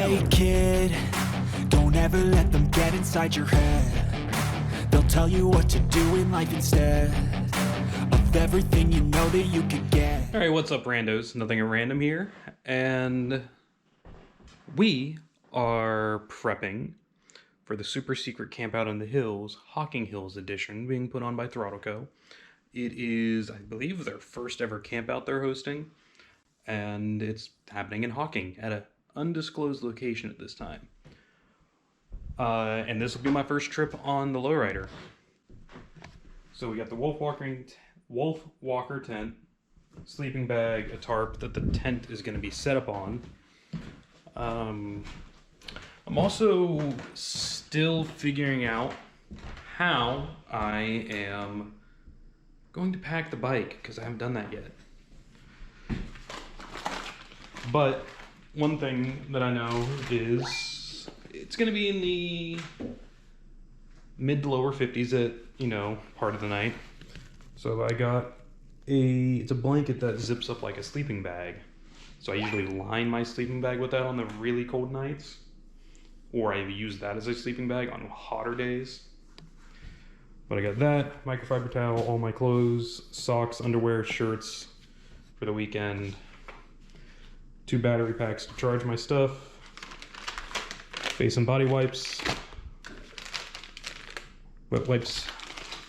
Hey kid, don't ever let them get inside your head. They'll tell you what to do in life instead of everything you know that you could get. Alright, what's up randos? Nothing at random here. And we are prepping for the super secret Campout in the Hills, Hocking Hills edition, being put on by Throttle. It is, I believe, their first ever campout they're hosting. And it's happening in Hocking at an undisclosed location at this time. And this will be my first trip on the lowrider. So we got the Wolf Walker tent, sleeping bag, a tarp that the tent is going to be set up on. I'm also still figuring out how I am going to pack the bike, because I haven't done that yet. But one thing that I know is it's going to be in the mid to lower 50s at, part of the night. So I got it's a blanket that zips up like a sleeping bag. So I usually line my sleeping bag with that on the really cold nights. Or I use that as a sleeping bag on hotter days. But I got that, microfiber towel, all my clothes, socks, underwear, shirts for the weekend. 2 battery packs to charge my stuff. Face and body wipes. Wet wipes,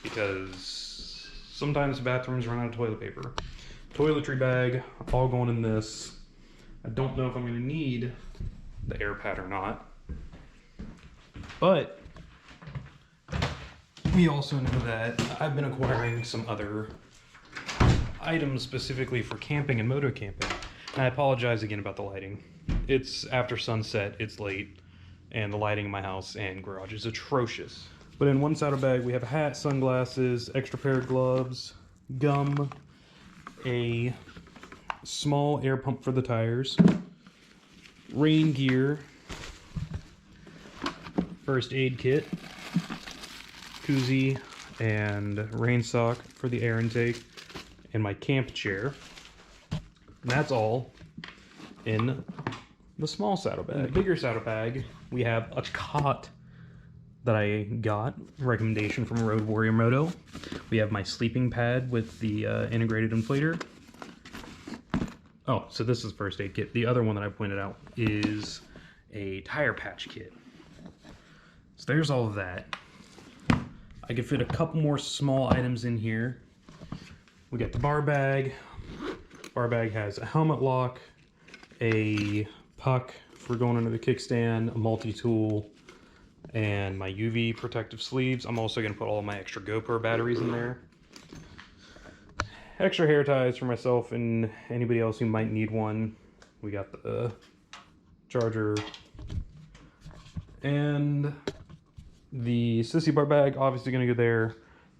because sometimes bathrooms run out of toilet paper. Toiletry bag, all going in this. I don't know if I'm gonna need the air pad or not. But we also know that I've been acquiring some other items specifically for camping and moto camping. And I apologize again about the lighting. It's after sunset, it's late, and the lighting in my house and garage is atrocious. But in one saddlebag, we have a hat, sunglasses, extra pair of gloves, gum, a small air pump for the tires, rain gear, first aid kit, koozie, and rain sock for the air intake, and my camp chair. And that's all in the small saddlebag. In the bigger saddlebag, we have a cot that I got, recommendation from Road Warrior Moto. We have my sleeping pad with the integrated inflator. Oh, so this is first aid kit. The other one that I pointed out is a tire patch kit. So there's all of that. I could fit a couple more small items in here. We got the bar bag. Bar bag has a helmet lock, a puck for going under the kickstand, a multi-tool, and my UV protective sleeves. I'm also going to put all of my extra GoPro batteries in there. Extra hair ties for myself and anybody else who might need one. We got the charger. And the sissy bar bag, obviously going to go there.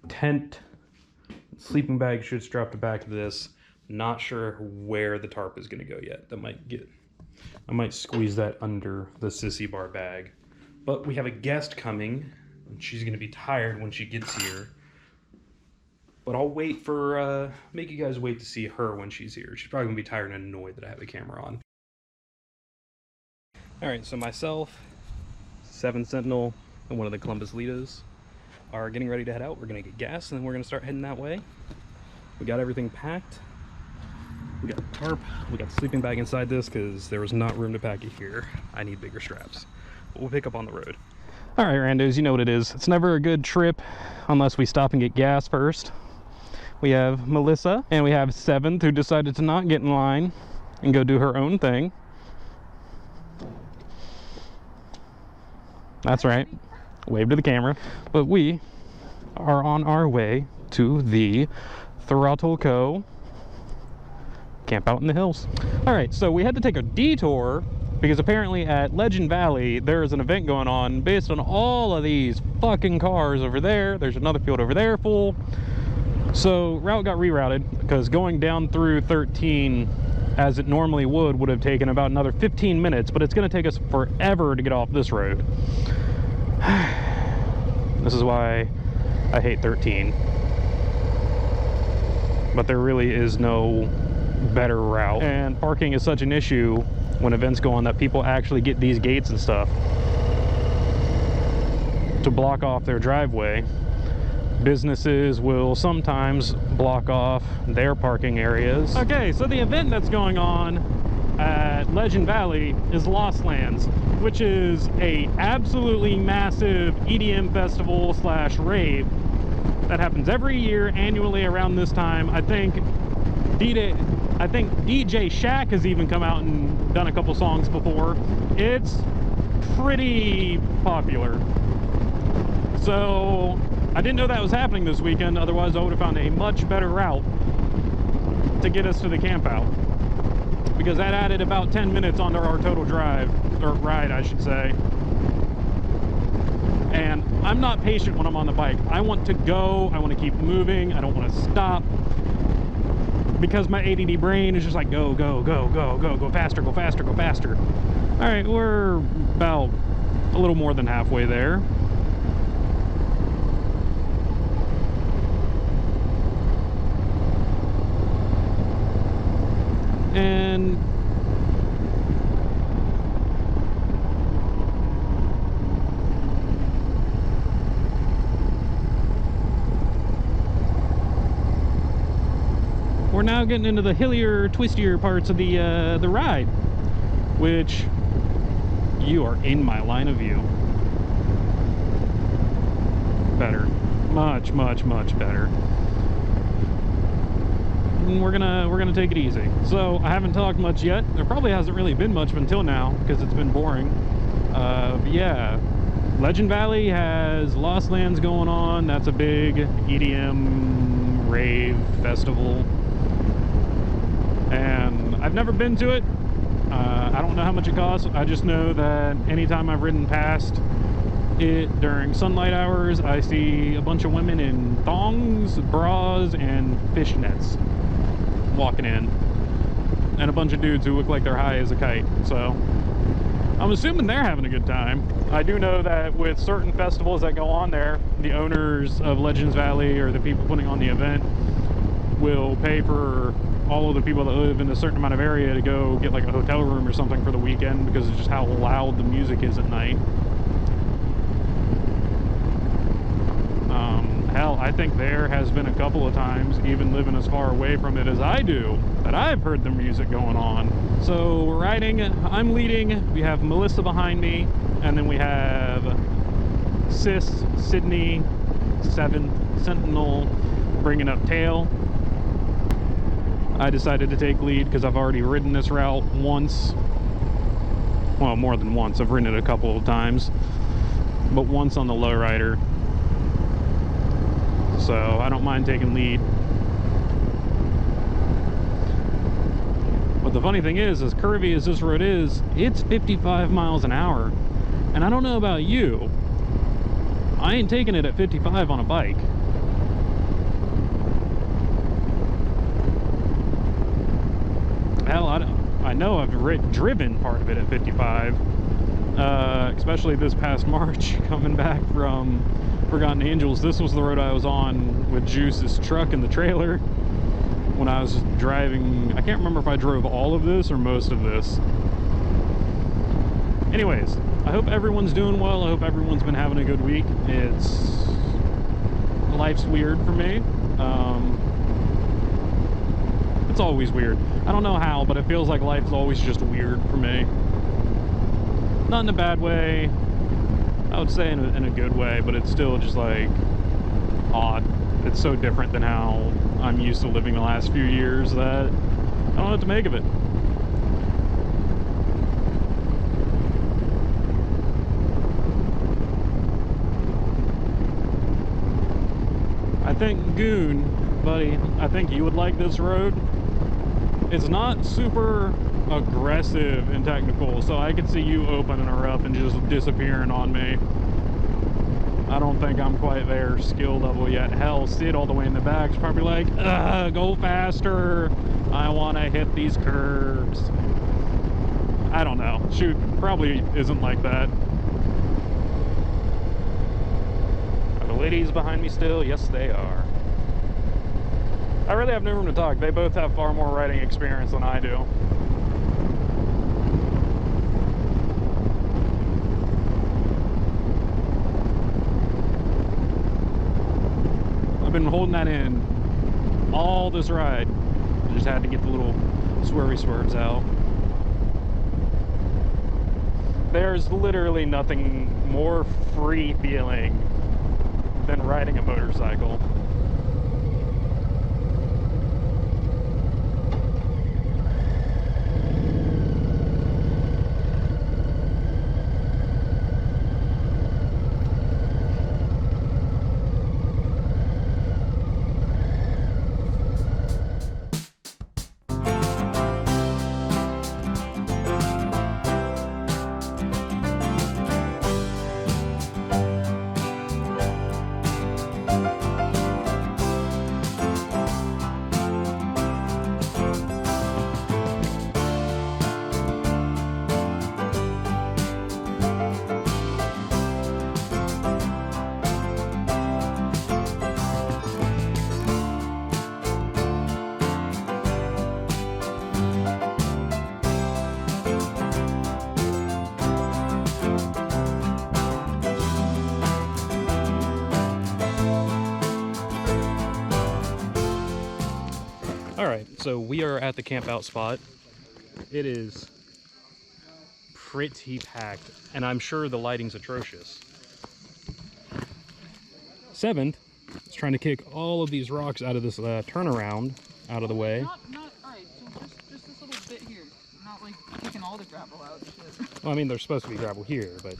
Tent, sleeping bag should strap the back of this. Not sure where the tarp is going to go yet. I might squeeze that under the sissy bar bag. But we have a guest coming, and she's going to be tired when she gets here. But I'll wait for, make you guys wait to see her when she's here. She's probably going to be tired and annoyed that I have the camera on. Alright, so myself, 7 Sentinel, and one of the Columbus Litas are getting ready to head out. We're going to get gas, and then we're going to start heading that way. We got everything packed. We got a tarp, we got the sleeping bag inside this because there was not room to pack it here. I need bigger straps. But we'll pick up on the road. All right, randos, you know what it is. It's never a good trip unless we stop and get gas first. We have Melissa and we have 7th, who decided to not get in line and go do her own thing. That's right. Wave to the camera. But we are on our way to the Throttle Co. Campout in the Hills. All right, so we had to take a detour because apparently at Legend Valley there is an event going on based on all of these fucking cars over there. There's another field over there full. So route got rerouted because going down through 13 as it normally would have taken about another 15 minutes, but it's going to take us forever to get off this road. This is why I hate 13. But there really is no better route, and parking is such an issue when events go on that people actually get these gates and stuff to block off their driveway. Businesses will sometimes block off their parking areas. Okay, so the event that's going on at Legend Valley is Lost Lands, which is a absolutely massive EDM festival slash rave that happens every year annually around this time. I think DJ Shaq has even come out and done a couple songs before. It's pretty popular. So I didn't know that was happening this weekend, otherwise I would have found a much better route to get us to the Campout, because that added about 10 minutes onto our total drive, or ride I should say. And I'm not patient when I'm on the bike. I want to go, I want to keep moving, I don't want to stop, because my ADD brain is just like go, go, go, go, go, go faster, go faster, go faster. All right, we're about a little more than halfway there. And we're now getting into the hillier, twistier parts of the ride, which you are in my line of view. Better, much, much, much better. We're gonna take it easy. So I haven't talked much yet. There probably hasn't really been much until now because it's been boring. But yeah, Legend Valley has Lost Lands going on. That's a big EDM rave festival, and I've never been to it. I don't know how much it costs. I just know that anytime I've ridden past it during sunlight hours, I see a bunch of women in thongs, bras, and fishnets walking in, and a bunch of dudes who look like they're high as a kite. So I'm assuming they're having a good time. I do know that with certain festivals that go on there, the owners of Legends Valley or the people putting on the event will pay for all of the people that live in a certain amount of area to go get like a hotel room or something for the weekend, because it's just how loud the music is at night. Hell, I think there has been a couple of times, even living as far away from it as I do, that I've heard the music going on. So we're riding, I'm leading, we have Melissa behind me, and then we have Sis, Sydney, 7th, Sentinel bringing up tail. I decided to take lead because I've already ridden this route once. Well, more than once. I've ridden it a couple of times, but once on the lowrider. So I don't mind taking lead. But the funny thing is, as curvy as this road is, it's 55 miles an hour. And I don't know about you, I ain't taking it at 55 on a bike. Hell, I know I've driven part of it at 55, especially this past March, coming back from Forgotten Angels. This was the road I was on with Juice's truck and the trailer when I was driving. I can't remember if I drove all of this or most of this. Anyways, I hope everyone's doing well. I hope everyone's been having a good week. Life's weird for me. It's always weird. I don't know how, but it feels like life's always just weird for me. Not in a bad way, I would say in a good way, but it's still just like odd. It's so different than how I'm used to living the last few years that I don't know what to make of it. I think Goon, buddy, I think you would like this road. It's not super aggressive and technical, so I could see you opening her up and just disappearing on me. I don't think I'm quite there skill level yet. Hell, Sid all the way in the back is probably like, go faster. I want to hit these curves. I don't know. Shoot, probably isn't like that. Are the ladies behind me still? Yes, they are. I really have no room to talk. They both have far more riding experience than I do. I've been holding that in all this ride. I just had to get the little swervy swerves out. There's literally nothing more free feeling than riding a motorcycle. Alright, so we are at the campout spot. It is pretty packed, and I'm sure the lighting's atrocious. Seventh is trying to kick all of these rocks out of this turnaround out of the way. Alright, so just this little bit here. Not like kicking all the gravel out. Well, I mean, there's supposed to be gravel here, but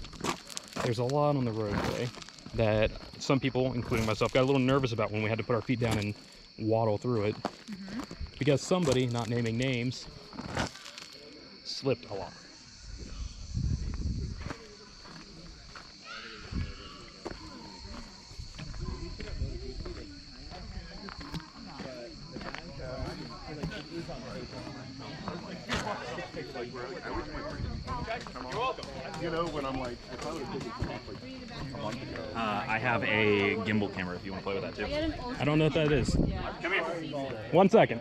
there's a lot on the roadway that some people, including myself, got a little nervous about when we had to put our feet down and waddle through it. Because somebody, not naming names, slipped a lot. You're welcome. You know, when I'm like, if I would have taken a month ago. I have a gimbal camera if you want to play with that too. I don't know what that is. Come here. 1 second.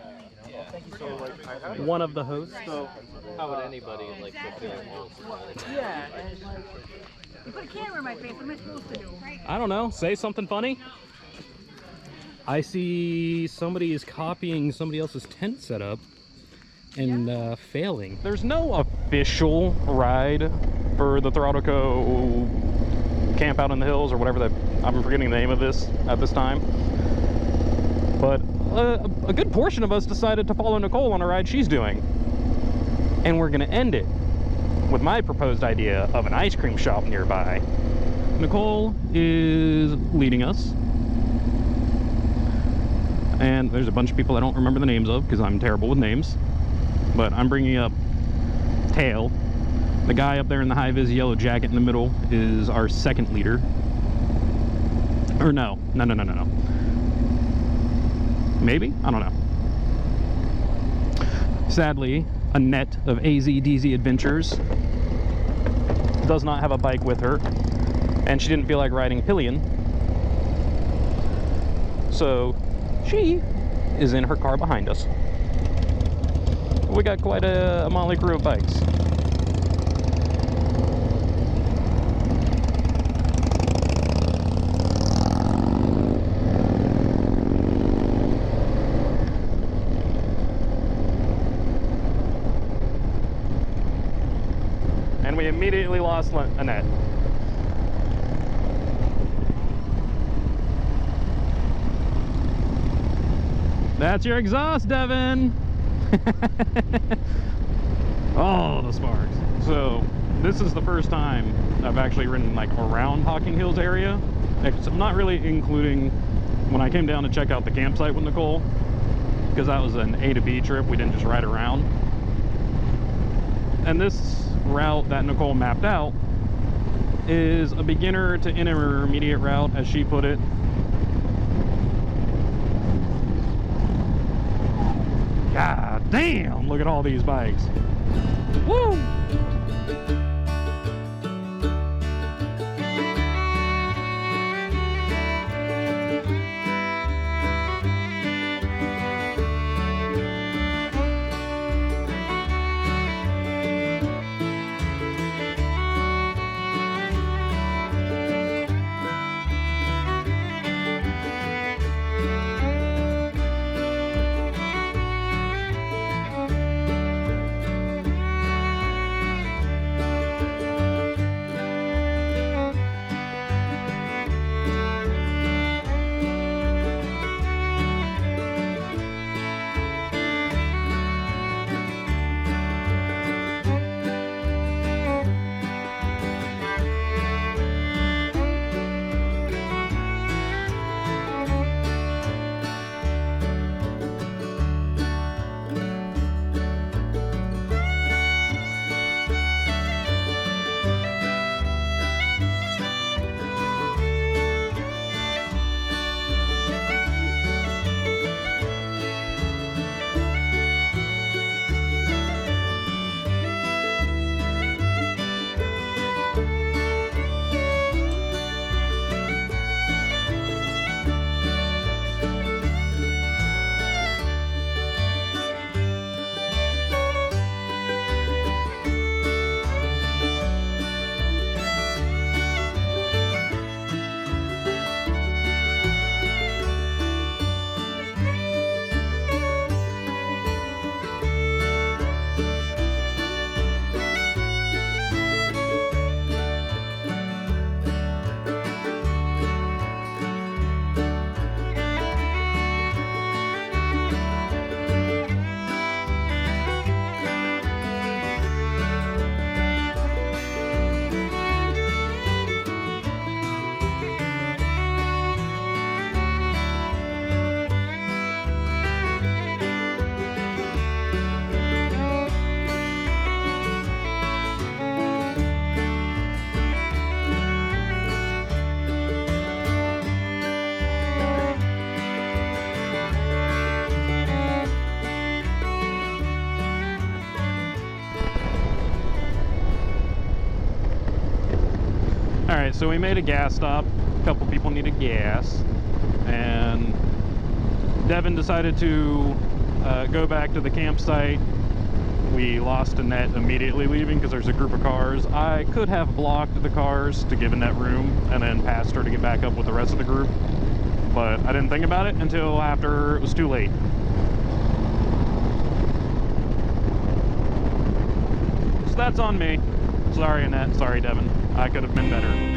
So, like, I have One of the hosts. so, How would anybody like put their holes? Yeah, and like You put a camera in my face, what am I supposed to do? I don't know. Say something funny. I see somebody is copying somebody else's tent setup and failing. There's no official ride for the Throttle Campout in the Hills or whatever that, I'm forgetting the name of this at this time. But a good portion of us decided to follow Nicole on a ride she's doing. And we're gonna end it with my proposed idea of an ice cream shop nearby. Nicole is leading us. And there's a bunch of people I don't remember the names of because I'm terrible with names. But I'm bringing up Tail. The guy up there in the high-vis yellow jacket in the middle is our second leader. Or no. Maybe? I don't know. Sadly, Annette of AZDZ Adventures does not have a bike with her, and she didn't feel like riding pillion. So she is in her car behind us. We got quite a motley crew of bikes. And we immediately lost Annette. That's your exhaust, Devin! Oh, the sparks. So, this is the first time I've actually ridden like around Hocking Hills area. I'm not really including when I came down to check out the campsite with Nicole, because that was an A to B trip. We didn't just ride around. And this route that Nicole mapped out is a beginner to intermediate route, as she put it. God damn, look at all these bikes. Woo! Alright, so we made a gas stop. A couple people needed gas. And Devin decided to go back to the campsite. We lost Annette immediately leaving because there's a group of cars. I could have blocked the cars to give Annette room and then passed her to get back up with the rest of the group. But I didn't think about it until after it was too late. So that's on me. Sorry, Annette. Sorry, Devin. I could have been better.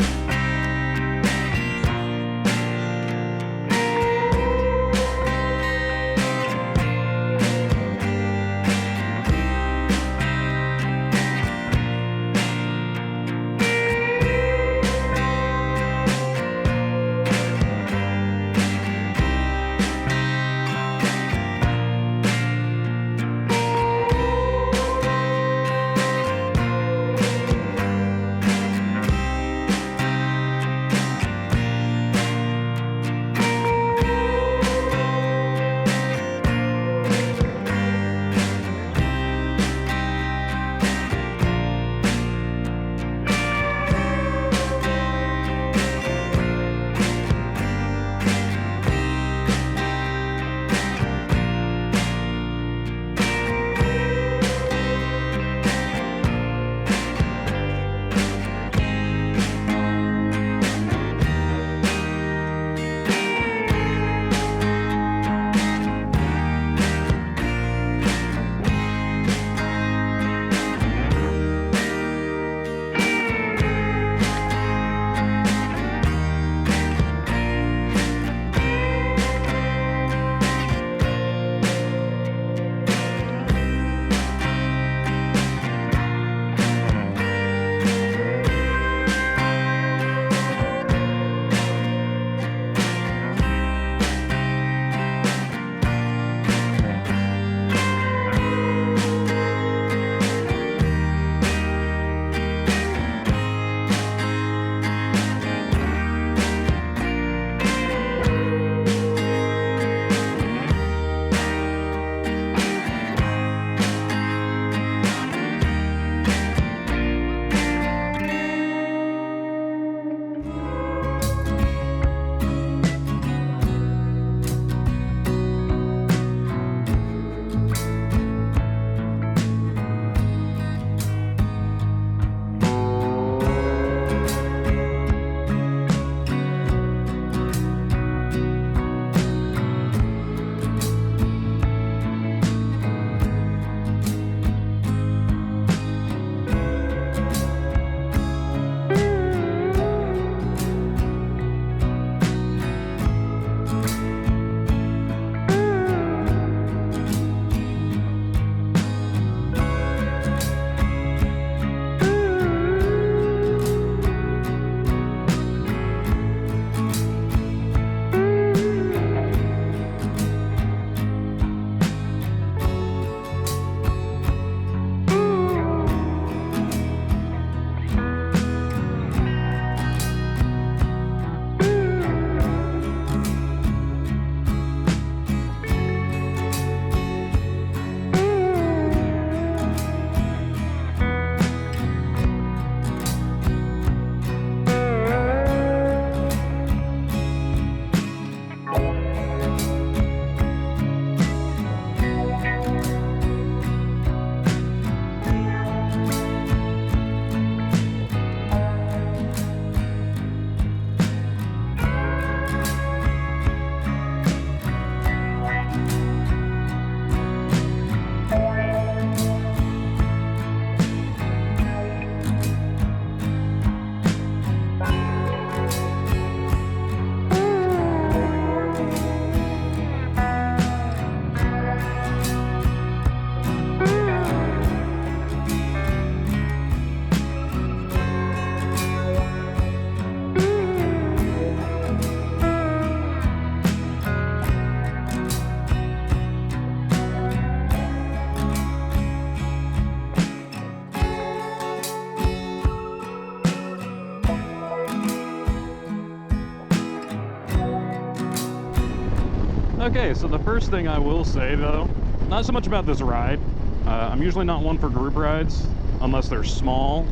Okay, so the first thing I will say though, not so much about this ride. I'm usually not one for group rides unless they're small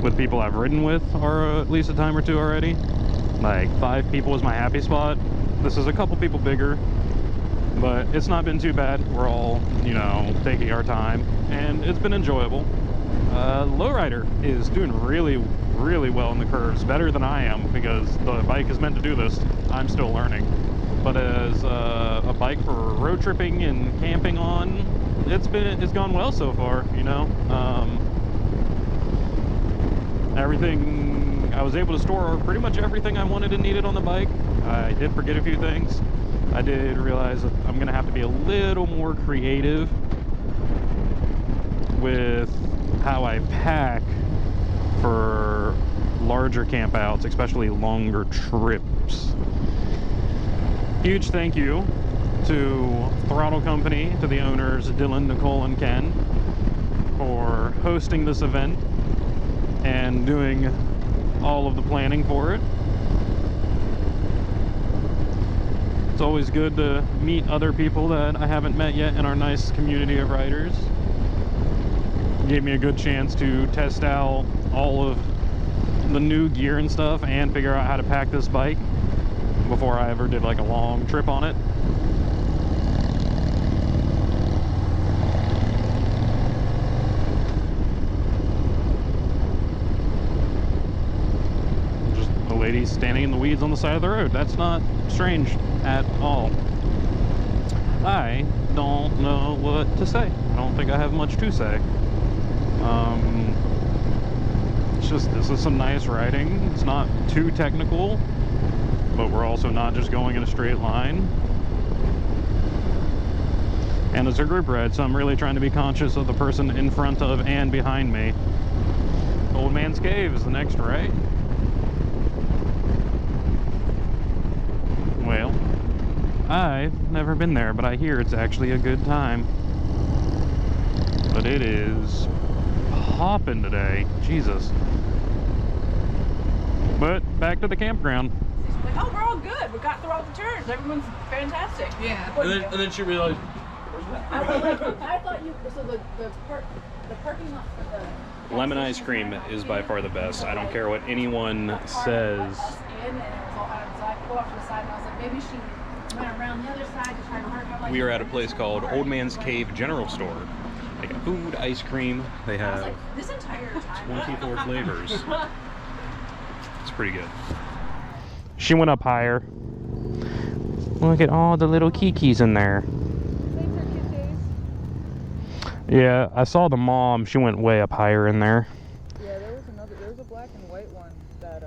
with people I've ridden with are at least a time or two already. Like 5 people is my happy spot. This is a couple people bigger, but it's not been too bad. We're all, you know, taking our time, and it's been enjoyable. Lowrider is doing really well in the curves, better than I am, because the bike is meant to do this. I'm still learning. But as a bike for road tripping and camping on, it's gone well so far, you know. Everything, I was able to store pretty much everything I wanted and needed on the bike. I did forget a few things. I did realize that I'm gonna have to be a little more creative with how I pack for larger campouts, especially longer trips. Huge thank you to Throttle Company, to the owners Dylan, Nicole, and Ken, for hosting this event and doing all of the planning for it. It's always good to meet other people that I haven't met yet in our nice community of riders. Gave me a good chance to test out all of the new gear and stuff and figure out how to pack this bike before I ever did like a long trip on it. Just a lady standing in the weeds on the side of the road. That's not strange at all. I don't know what to say. I don't think I have much to say. It's just, this is some nice riding. It's not too technical, but we're also not just going in a straight line. And it's a group ride, so I'm really trying to be conscious of the person in front of and behind me. Old Man's Cave is the next, right? Well, I've never been there, but I hear it's actually a good time. But it is hopping today. Jesus. But back to the campground. Like, oh, we're all good. We got through all the turns. Everyone's fantastic. Yeah. And then she realized, I thought you. So the parking lot for the Lemon ice cream is by far the best. I don't care what anyone says. us in, and it was all out of sight. Go off to the side, and I was like, maybe she went around the other side to try to park. I'm like, We are at a place called Old Man's Cave General Store. They got food, ice cream. They I was have like, this entire time. 24 flavors. It's pretty good. She went up higher. Look at all the little kikis in there. Yeah, I saw the mom. She went way up higher in there. Yeah, there was a black and white one that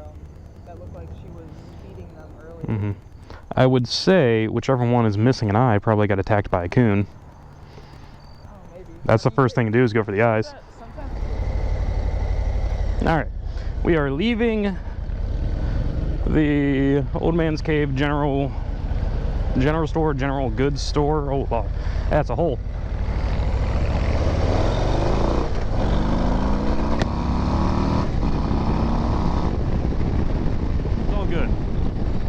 looked like she was feeding them earlier. Mm-hmm. I would say whichever one is missing an eye probably got attacked by a coon. Oh, maybe. That's the first thing to do is go for the eyes. Sometimes. All right, we are leaving the Old Man's Cave General Store, General Goods Store. Oh, wow. That's a hole. It's all good.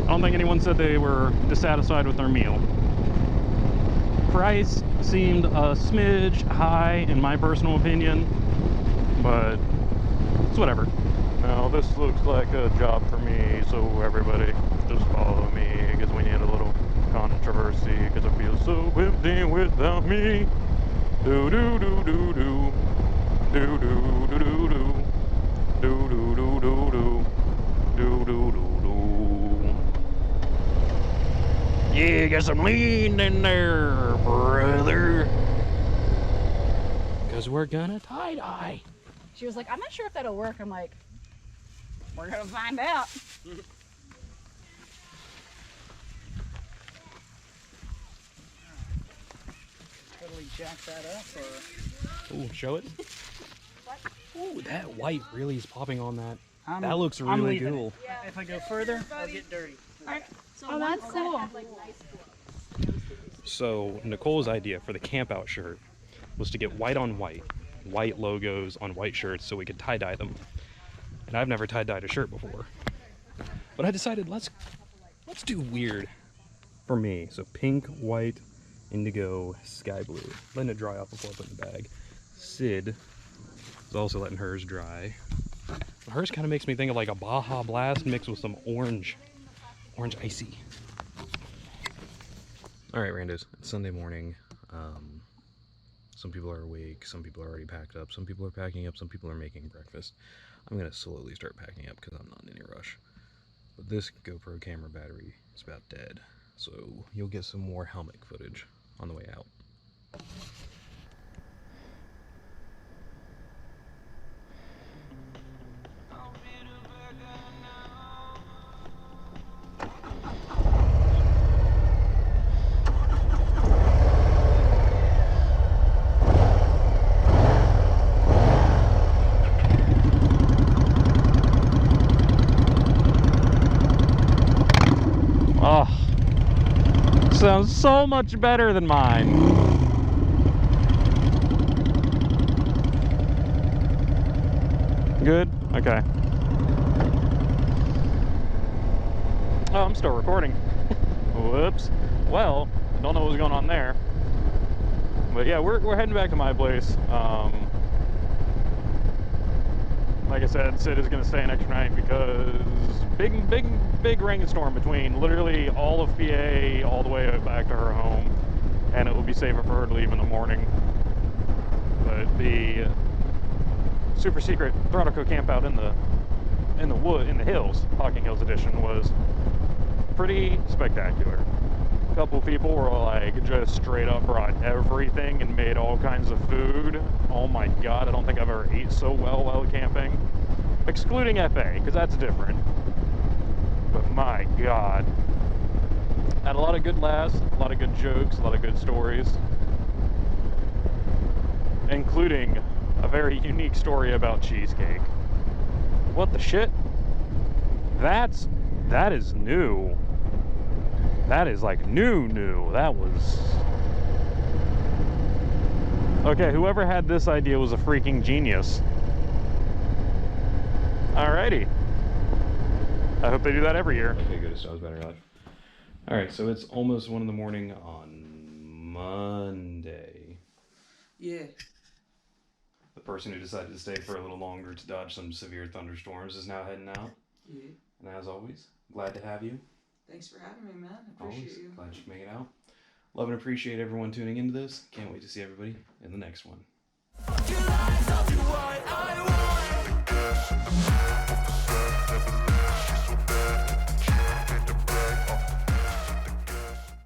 I don't think anyone said they were dissatisfied with their meal. Price seemed a smidge high in my personal opinion, but it's whatever. Now this looks like a job for me, so everybody just follow me, because we need a little controversy, because I feel so empty without me. Do do do do do. Do do do do do. Do do do do do. Do do do do. Yeah, got some lean in there, brother. Because we're gonna tie-dye. She was like, I'm not sure if that'll work. I'm like, we're gonna find out. Totally jack that up, or Ooh, show it. Ooh, that white really is popping on that. I'm, That looks I'm really leaving cool. it. If I go further, I'll get dirty. Oh, that's cool. So Nicole's idea for the Campout shirt was to get white on white logos on white shirts so we could tie-dye them. And I've never tie-dyed a shirt before. But I decided let's do weird for me. So pink, white, indigo, sky blue. Letting it dry off before I put it in the bag. Sid is also letting hers dry. Hers kind of makes me think of like a Baja Blast mixed with some orange icy. All right, randos, it's Sunday morning. Some people are awake, some people are already packed up, some people are packing up, some people are making breakfast. I'm gonna slowly start packing up because I'm not in any rush. But this GoPro camera battery is about dead, so you'll get some more helmet footage on the way out. Oh, sounds so much better than mine. Good? Okay. Oh, I'm still recording. Whoops. Well, don't know what's going on there. But yeah, we're heading back to my place. Like I said, Sid is going to stay an extra night because big rainstorm between literally all of PA all the way back to her home, and it will be safer for her to leave in the morning. But the super secret Throttle Campout in the hills, Hocking Hills edition, was pretty spectacular. A couple people were like just straight up brought everything and made all kinds of food. Oh my god, I don't think I've ever ate so well while camping. Excluding FA, because that's different. But my god. Had a lot of good laughs, a lot of good jokes, a lot of good stories. Including a very unique story about cheesecake. What the shit? That is new. That is like new. That was... Okay, whoever had this idea was a freaking genius. Alrighty. I hope they do that every year. Okay, good. It sounds better life. Alright, so it's almost 1 in the morning on Monday. Yeah. The person who decided to stay for a little longer to dodge some severe thunderstorms is now heading out. Yeah. And as always, glad to have you. Thanks for having me, man. I appreciate you. Glad you can make it out. Love and appreciate everyone tuning into this. Can't wait to see everybody in the next one. Fuck your lies, I'll do what I want.